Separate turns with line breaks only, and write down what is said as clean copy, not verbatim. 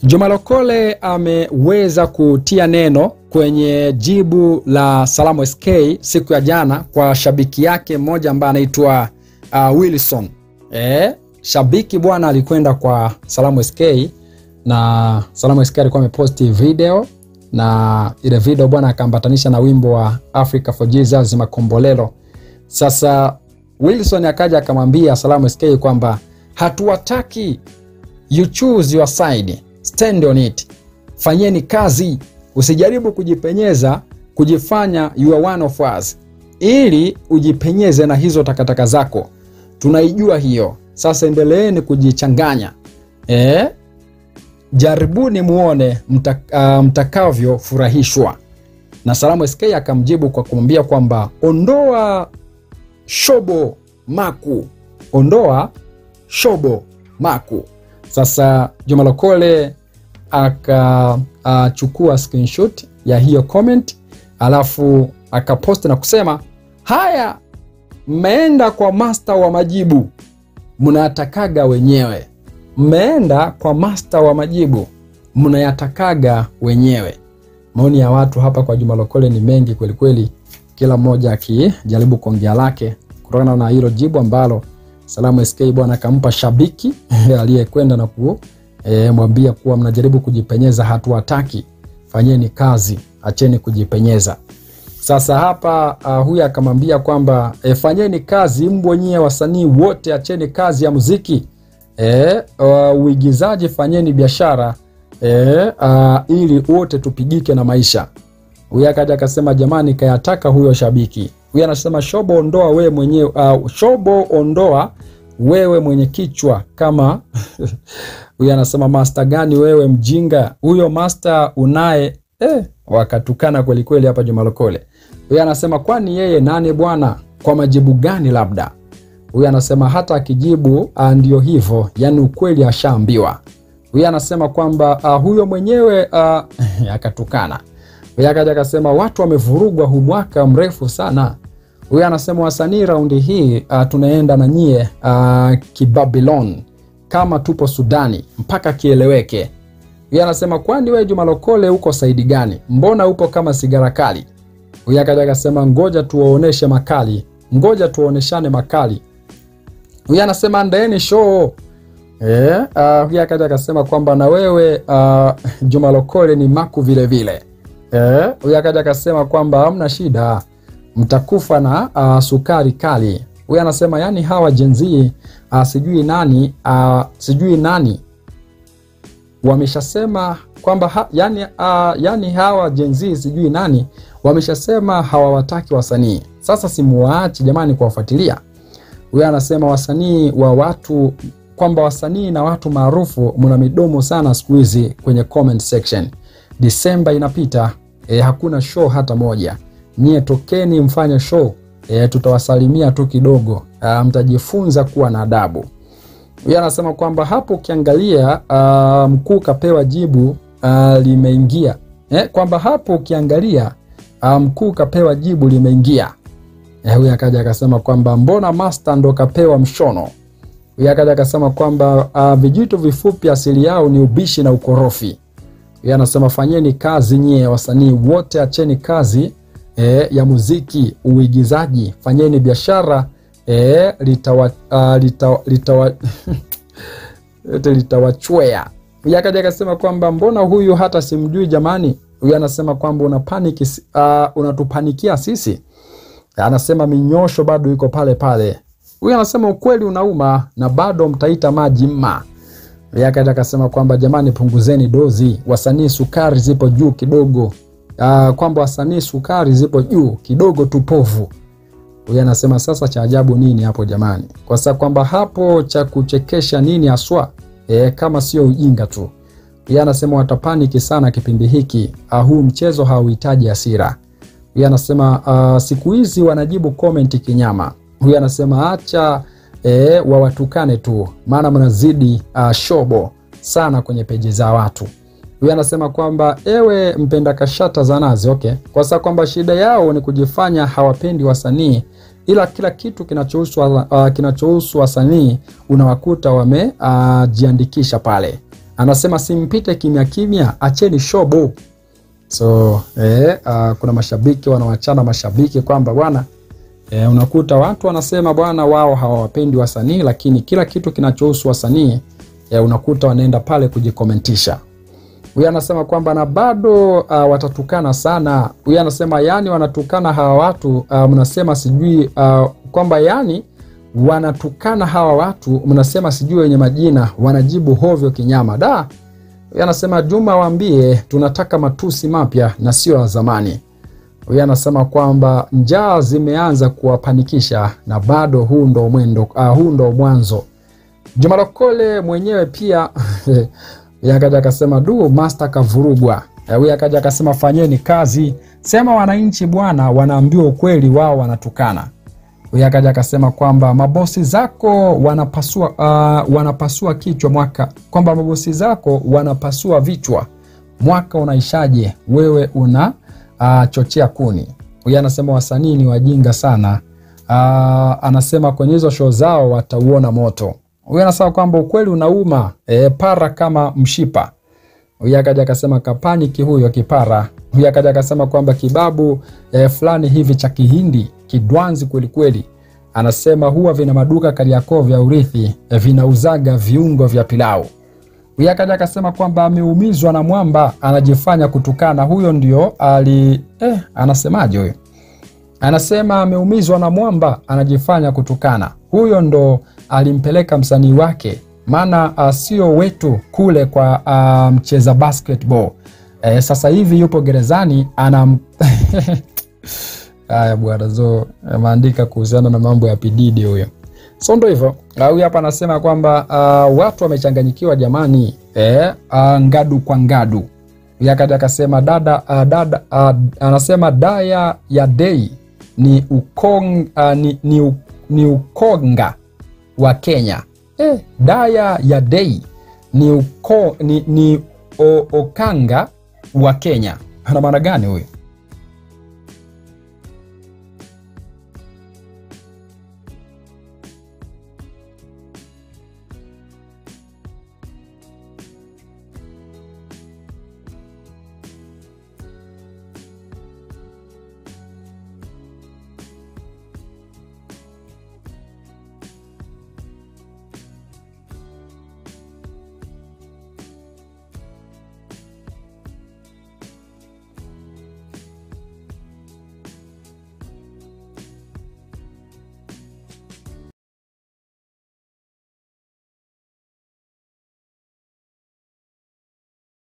Juma Lokole ameweza kutia neno kwenye jibu la Salamu SK siku ya jana kwa shabiki yake mmoja ambaye anaitwa Wilson. Shabiki bwana alikwenda kwa Salamu SK na Salamu SK alikuwa ameposti video, na ile video bwana akaambatanisha na wimbo wa Africa for Jesus Makombolelo. Sasa Wilson akaja akamwambia Salamu SK kwamba hatuwataki, you choose your side, stand on it, fanyeni kazi, usijaribu kujipenyeza, kujifanya you are one of us ili ujipenyeze na hizo takataka zako, tunaijua hiyo. Sasa endeleeni kujichanganya, jaribuni muone mtakavyo furahishwa. Na Salamu SK akamjibu kwa kumwambia kwamba ondoa shobo maku, ondoa shobo maku. Sasa Juma Lokole akachukua screenshot ya hiyo comment, alafu akapost na kusema, haya mmeenda kwa master wa majibu, mnayatakaga wenyewe. Mmeenda kwa master wa majibu, mnayatakaga wenyewe. Maoni ya watu hapa kwa Juma Lokole ni mengi kweli kweli, kila mmoja akijaribu kuongea lake kutokana na hilo jibu ambalo Salamu SK bwana akampa shabiki aliyekwenda na kumwambia kuwa mnajaribu kujipenyeza, hatuwataki, fanyeni kazi, acheni kujipenyeza. Sasa hapa huyu akamwambia kwamba fanyeni kazi mbonye wasanii wote, acheni kazi ya muziki, uigizaji, fanyeni biashara, ili wote tupigike na maisha. Huyu akaja akasema jamani kayataka huyo shabiki. Huyu anasema shobo ondoa wewe mwenyewe, shobo ondoa wewe mwenye kichwa kama huyu anasema master gani wewe mjinga, huyo master unaye wakatukana kweli kweli hapa Juma Lokole. Huyu anasema kwani yeye nani bwana, kwa majibu gani labda. Huyu anasema hata akijibu ndio hivyo, yani ukweli ashaambiwa. Huyu anasema kwamba huyo mwenyewe akatukana. Huyu akaja akasema watu wamevurugwa huu mwaka mrefu sana. Huyu anasema wasanii raundi hii tunaenda na nyie kibabylon kama tupo Sudani mpaka kieleweke. Huyu anasema kwani wewe Juma Lokole uko saidi gani, mbona upo kama sigara kali. Huyu akaja akasema ngoja tuwaoneshe makali, ngoja tuoneshane makali. Huyu anasema ndaeni show. Huyu akaja akasema kwamba na wewe Juma Lokole ni maku vile vile. Huyu akaja akasema kwamba hamna shida, mtakufa na sukari kali. Huyu anasema yani hawa jenzi sijui nani wameshasema kwamba yani hawa jenzi sijui nani wameshasema hawawataki wasanii. Sasa simuachi jamani kuwafuatilia. Huyu anasema wasanii wa watu, kwamba wasanii na watu maarufu mna midomo sana siku hizi kwenye comment section. Disemba inapita, hakuna show hata moja. Nyie tokeni mfanye show, tutawasalimia tu kidogo, mtajifunza kuwa na adabu. Huyu anasema kwamba hapo ukiangalia mkuu kapewa jibu limeingia. Kwamba hapo ukiangalia mkuu kapewa jibu limeingia. Huyu akaja akasema kwamba mbona master ndo kapewa mshono. Huyu akaja akasema kwamba vijitu vifupi asili yao ni ubishi na ukorofi. Huyu anasema fanyeni kazi nyie wasanii wote, acheni kazi ya muziki, uigizaji, fanyeni biashara, litawachwea. Huyu akaja akasema kwamba mbona huyu hata simjui jamani. Huyu anasema kwamba unatupanikia sisi. Anasema minyosho bado iko pale pale. Huyu anasema ukweli unauma na bado mtaita maji mma. Huyu akaja akasema kwamba jamani punguzeni dozi, wasanii sukari zipo juu kidogo. Kwamba wasanii sukari zipo juu kidogo tupovu. Huyu anasema sasa cha ajabu nini hapo jamani, kwa sababu kwamba hapo cha kuchekesha nini aswa, kama sio ujinga tu. Huyu anasema watapaniki sana kipindi hiki, huu mchezo hauhitaji hasira. Huyu anasema siku hizi wanajibu comment kinyama. Huyu anasema acha wawatukane tu, maana mnazidi shobo sana kwenye peji za watu. Huyu anasema kwamba ewe mpenda kashata za nazi, kwa sababu kwamba shida yao ni kujifanya hawapendi wasanii, ila kila kitu kinachohusu wasanii unawakuta wamejiandikisha pale. Anasema simpite kimya kimya, acheni shobo. So kuna mashabiki wanawachana mashabiki kwamba bwana unakuta watu wanasema bwana wao hawawapendi wasanii, lakini kila kitu kinachohusu wasanii unakuta wanaenda pale kujikomentisha. Huyu anasema kwamba na bado watatukana sana. Huyu anasema yani wanatukana hawa watu, mnasema sijui kwamba yani wanatukana hawa watu, mnasema sijui wenye majina wanajibu hovyo kinyama. Da. Huyu anasema Juma waambie tunataka matusi mapya na sio ya zamani. Huyu anasema kwamba njaa zimeanza kuwapanikisha na bado huu ndo mwanzo. Juma Lokole mwenyewe pia yakaja akasema master kavurugwa. Huyu akaja akasema fanyeni kazi, sema wananchi bwana wanaambiwa ukweli, wao wanatukana. Huyu akaja akasema kwamba mabosi zako wanapasua kichwa mwaka, kwamba mabosi zako wanapasua vichwa, mwaka unaishaje wewe una chochea kuni. Huyu anasema wasanii ni wajinga sana. Anasema kwenye hizo show zao watauona moto. Huyu anasema kwamba ukweli unauma, para kama mshipa. Huyu akaja akasema kapaniki huyo kipara. Huyu akaja akasema kwamba kibabu fulani hivi cha Kihindi kidwanzi kweli kweli. Anasema huwa vina maduka Kariakoo vya urithi, vinauzaga viungo vya pilau. Huyu akaja akasema kwamba ameumizwa na mwamba anajifanya kutukana. Huyo ndio anasemaje huyo? Anasema ameumizwa na mwamba anajifanya kutukana. Huyo ndo alimpeleka msanii wake, maana sio wetu kule kwa mcheza basketball. Sasa hivi yupo gerezani haya bwana zo maandika kuhusiana na mambo ya P-Diddy huyo. So ndo hivyo. Huyu hapa anasema kwamba watu wamechanganyikiwa jamani, ngadu kwa ngadu. Huyu akasema anasema daya ya Day ni ukonga wa Kenya. Daya ya Day ni okanga wa Kenya. Ana maana gani huyu?